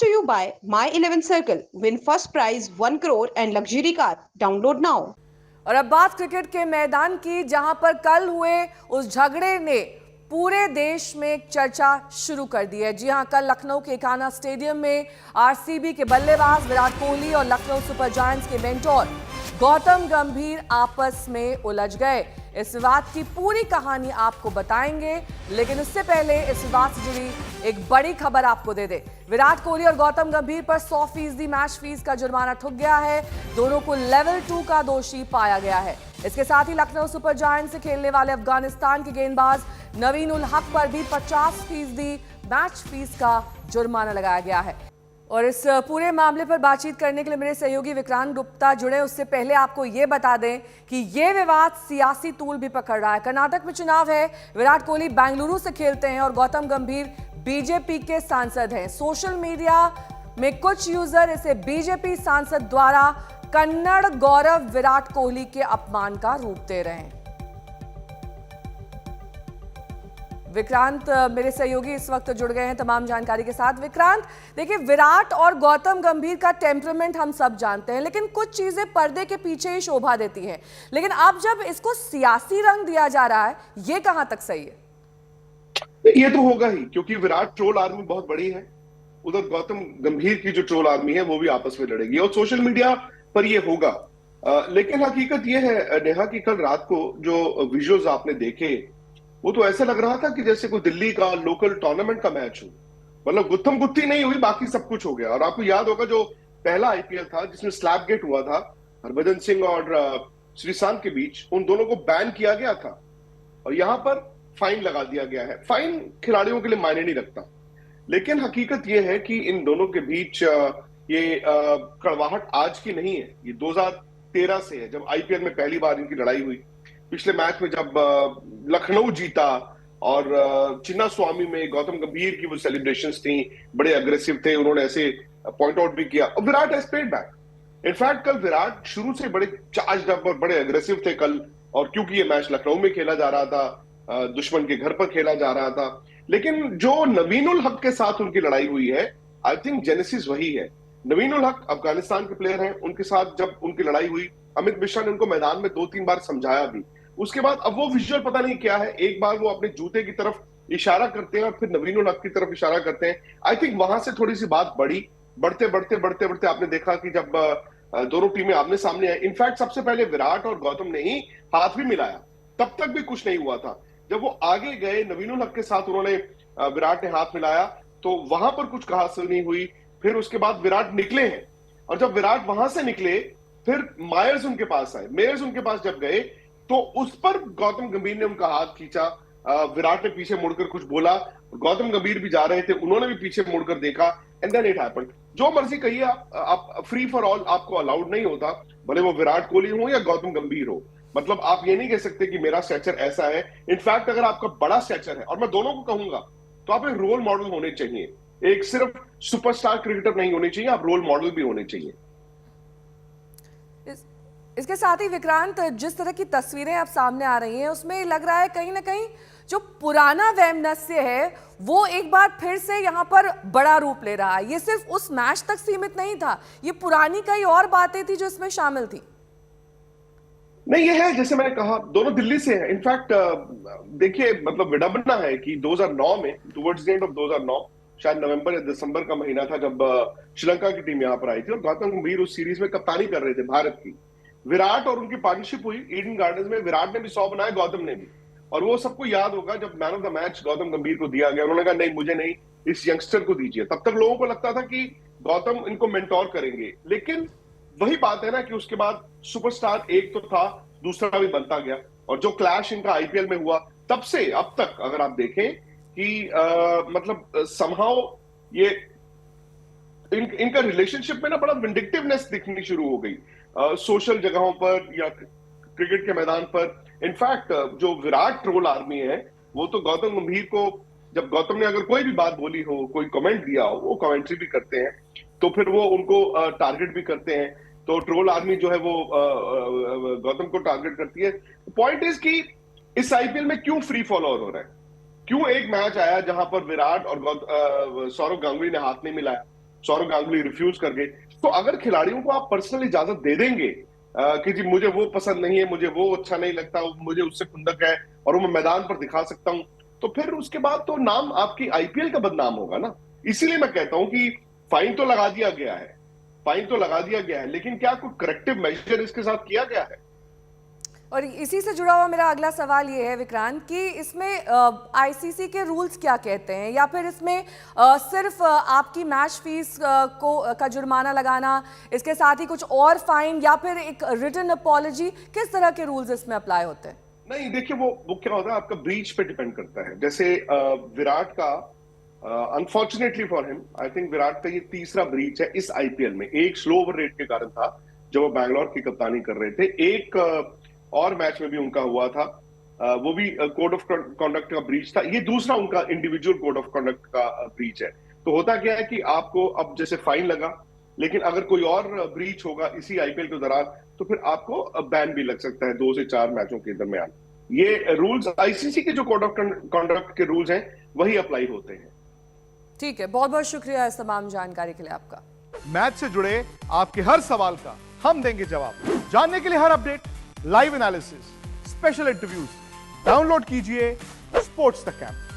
to you by My 11 Circle. Win first prize 1 crore and luxury car. Download now. और अब बात cricket के मैदान की, जहां पर कल हुए उस झगड़े ने पूरे देश में एक चर्चा शुरू कर दी है। जी हां, कल लखनऊ के एकाना स्टेडियम में आरसीबी के बल्लेबाज विराट कोहली और लखनऊ सुपर जायंट्स के मेंटोर गौतम गंभीर आपस में उलझ गए। इस विवाद की पूरी कहानी आपको बताएंगे, लेकिन उससे पहले इस विवाद से जुड़ी एक बड़ी खबर आपको दे दे। विराट कोहली और गौतम गंभीर पर 100% मैच फीस का जुर्माना ठुक गया है। दोनों को लेवल 2 का दोषी पाया गया है। इसके साथ ही लखनऊ सुपर जायंट्स से खेलने वाले अफगानिस्तान के गेंदबाज नवीन उल हक पर भी 50% मैच फीस का जुर्माना लगाया गया है। और इस पूरे मामले पर बातचीत करने के लिए मेरे सहयोगी विक्रांत गुप्ता जुड़े। उससे पहले आपको ये बता दें कि ये विवाद सियासी तूल भी पकड़ रहा है। कर्नाटक में चुनाव है, विराट कोहली बेंगलुरु से खेलते हैं और गौतम गंभीर बीजेपी के सांसद हैं। सोशल मीडिया में कुछ यूजर इसे बीजेपी सांसद द्वारा कन्नड़ गौरव विराट कोहली के अपमान का रूप दे रहे हैं। विक्रांत मेरे सहयोगी इस वक्त जुड़ गए हैं तमाम जानकारी के साथ। विक्रांत, देखिए, विराट और गौतम गंभीर का टेम्परामेंट हम सब जानते हैं, लेकिन कुछ चीजें पर्दे के पीछे ही शोभा देती हैं। लेकिन अब जब इसको सियासी रंग दिया जा रहा है, ये कहां तक सही है? ये तो होगा ही, क्योंकि विराट ट्रोल आर्मी बहुत बड़ी है, उधर गौतम गंभीर की जो ट्रोल आर्मी है वो भी आपस में लड़ेगी और सोशल मीडिया पर ये होगा। लेकिन हकीकत ये है नेहा कि कल रात को जो विजुअल्स आपने देखे, वो तो ऐसा लग रहा था कि जैसे कोई दिल्ली का लोकल टूर्नामेंट का मैच हो। मतलब गुत्थम गुत्थी नहीं हुई, बाकी सब कुछ हो गया। और आपको याद होगा जो पहला आईपीएल था जिसमें स्लैप गेट हुआ था हरभजन सिंह और श्रीशांत के बीच, उन दोनों को बैन किया गया था और यहां पर फाइन लगा दिया गया है। फाइन खिलाड़ियों के लिए मायने नहीं रखता, लेकिन हकीकत यह है कि इन दोनों के बीच ये कड़वाहट आज की नहीं है, ये 2013 से है, जब आईपीएल में पहली बार इनकी लड़ाई हुई। पिछले मैच में जब लखनऊ जीता और चिन्ना स्वामी में गौतम गंभीर की वो सेलिब्रेशंस थी, बड़े अग्रेसिव थे, उन्होंने ऐसे पॉइंट आउट भी किया और Virat has paid back. In fact कल विराट शुरू से बड़े चार्ज अप और बड़े अग्रेसिव थे कल, और क्योंकि ये मैच लखनऊ में खेला जा रहा था, दुश्मन के घर पर खेला जा रहा था। लेकिन जो नवीन उल हक के साथ उनकी लड़ाई हुई है, आई थिंक जेनेसिस वही है। नवीन उल हक अफगानिस्तान के प्लेयर हैं, उनके साथ जब उनकी लड़ाई हुई, अमित मिश्रा ने उनको मैदान में 2-3 बार समझाया भी। उसके बाद अब वो विजुअल पता नहीं क्या है, एक बार वो अपने जूते की तरफ इशारा करते हैं और फिर नवीन उल हक की तरफ इशारा करते हैं। आई थिंक वहां से थोड़ी सी बात बढ़ते बढ़ते आपने देखा कि जब दोनों टीमें आमने सामने आई, इनफैक्ट सबसे पहले विराट और गौतम ने ही हाथ भी मिलाया, तब तक भी कुछ नहीं हुआ था। जब वो आगे गए, नवीन उल हक के साथ उन्होंने विराट ने हाथ मिलाया, तो वहां पर कुछ कहासुनी हुई। फिर उसके बाद विराट निकले हैं, और जब विराट वहां से निकले, फिर मायर्स उनके पास आए। मेयर्स उनके पास जब गए तो उस पर गौतम गंभीर ने उनका हाथ खींचा, विराट ने पीछे मुड़कर कुछ बोला, गौतम गंभीर भी जा रहे थे, उन्होंने भी पीछे मुड़कर देखा, एंड देन इट हैपेंड। जो मर्जी कहिए आप फ्री फॉर ऑल आपको अलाउड नहीं होता, भले वो विराट कोहली हो या गौतम गंभीर हो। मतलब आप ये नहीं कह सकते कि मेरा स्ट्रेचर ऐसा है। इनफैक्ट अगर आपका बड़ा स्ट्रेचर है, और मैं दोनों को कहूंगा, तो आप एक रोल मॉडल होने चाहिए। एक सिर्फ सुपरस्टार क्रिकेटर नहीं होने चाहिए, आप रोल मॉडल भी होने चाहिए। इसके साथ ही विक्रांत, जिस तरह की तस्वीरें अब सामने आ रही हैं, उसमें लग रहा है कहीं ना कहीं जो पुराना वैमनस्य है वो एक बार फिर से यहाँ पर बड़ा रूप ले रहा है। ये सिर्फ उस मैच तक सीमित नहीं था, ये पुरानी कई और बातें थी जो इसमें शामिल थी। नहीं, ये है, जैसे मैंने कहा, दोनों दिल्ली से हैं। इनफैक्ट देखिए, मतलब विडंबना है कि 2009 में, टुवर्ड्स द एंड ऑफ 2009, शायद नवंबर या दिसंबर का महीना था, जब श्रीलंका की टीम यहाँ पर आई थी और गौतम गंभीर उस सीरीज में कप्तानी कर रहे थे भारत की। विराट और उनकी पार्टनरशिप हुई ईडन गार्डन्स में, विराट ने भी 100 बनाए, गौतम ने भी। और वो सबको याद होगा जब man of the match Gautam गंभीर को दिया गया, उन्होंने कहा नहीं, मुझे नहीं, इस यंगस्टर को दीजिए। तब तक लोगों को लगता था कि गौतम इनको मेंटोर करेंगे, लेकिन वही बात है ना कि उसके बाद सुपरस्टार एक तो था, दूसरा भी बनता गया। और जो क्लैश इनका आईपीएल में हुआ, तब से अब तक अगर आप देखें कि मतलब समहाउ ये इनका रिलेशनशिप में ना बड़ा विंडिक्टिवनेस दिखनी शुरू हो गई, सोशल जगहों पर या क्रिकेट के मैदान पर। इनफैक्ट जो विराट ट्रोल आर्मी है, वो तो गौतम गंभीर को, जब गौतम ने अगर कोई भी बात बोली हो, कोई कमेंट दिया हो, वो कमेंट्री भी करते हैं, तो फिर वो उनको टारगेट भी करते हैं। तो ट्रोल आर्मी जो है वो गौतम को टारगेट करती है। पॉइंट इज कि इस आईपीएल में क्यों फ्री फॉलोअर हो रहा है, क्यों एक मैच आया जहां पर विराट और सौरव गांगुली ने हाथ नहीं मिलाया, सौरव गांगुली रिफ्यूज कर गए। तो अगर खिलाड़ियों को आप पर्सनल इजाजत दे देंगे कि जी मुझे वो पसंद नहीं है, मुझे वो अच्छा नहीं लगता, मुझे उससे खुंदक है और वो मैं मैदान पर दिखा सकता हूं, तो फिर उसके बाद तो नाम आपकी आईपीएल का बदनाम होगा ना। इसीलिए मैं कहता हूं कि फाइन तो लगा दिया गया है, फाइन तो लगा दिया गया है, लेकिन क्या कोई करेक्टिव मेजर इसके साथ किया गया है? और इसी से जुड़ा हुआ मेरा अगला सवाल ये है विक्रांत कि इसमें आईसीसी के रूल्स क्या कहते हैं, या फिर इसमें सिर्फ आपकी मैच फीस का जुर्माना लगाना, इसके साथ ही कुछ और फाइन या फिर एक रिटन अपॉलजी, किस तरह के रूल्स इसमें अप्लाई होते हैं? नहीं देखिए, वो क्या होता है, आपका ब्रीच पे डिपेंड करता है। जैसे विराट का unfortunately for him, I think Virat का ये तीसरा ब्रीच है इस आईपीएल में। एक स्लो ओवर रेट के कारण था जब वो बैंगलोर की कप्तानी कर रहे थे, एक और मैच में भी उनका हुआ था, वो भी कोड ऑफ कॉन्डक्ट का ब्रीच था। ये दूसरा उनका इंडिविजुअल कोड ऑफ कॉन्डक्ट का ब्रीच है। तो होता क्या है कि आपको अब जैसे फाइन लगा, लेकिन अगर कोई और ब्रीच होगा इसी आईपीएल के दौरान तो फिर आपको बैन भी लग सकता है 2 से 4 मैचों के दरमियान। ये रूल्स आईसीसी के जो कोड ऑफ कॉन्डक्ट के रूल्स हैं वही अप्लाई होते हैं। ठीक है, बहुत बहुत शुक्रिया इस तमाम जानकारी के लिए आपका। मैच से जुड़े आपके हर सवाल का हम देंगे जवाब। जानने के लिए हर update, live analysis, special interviews, download कीजिए स्पोर्ट्स तक ऐप।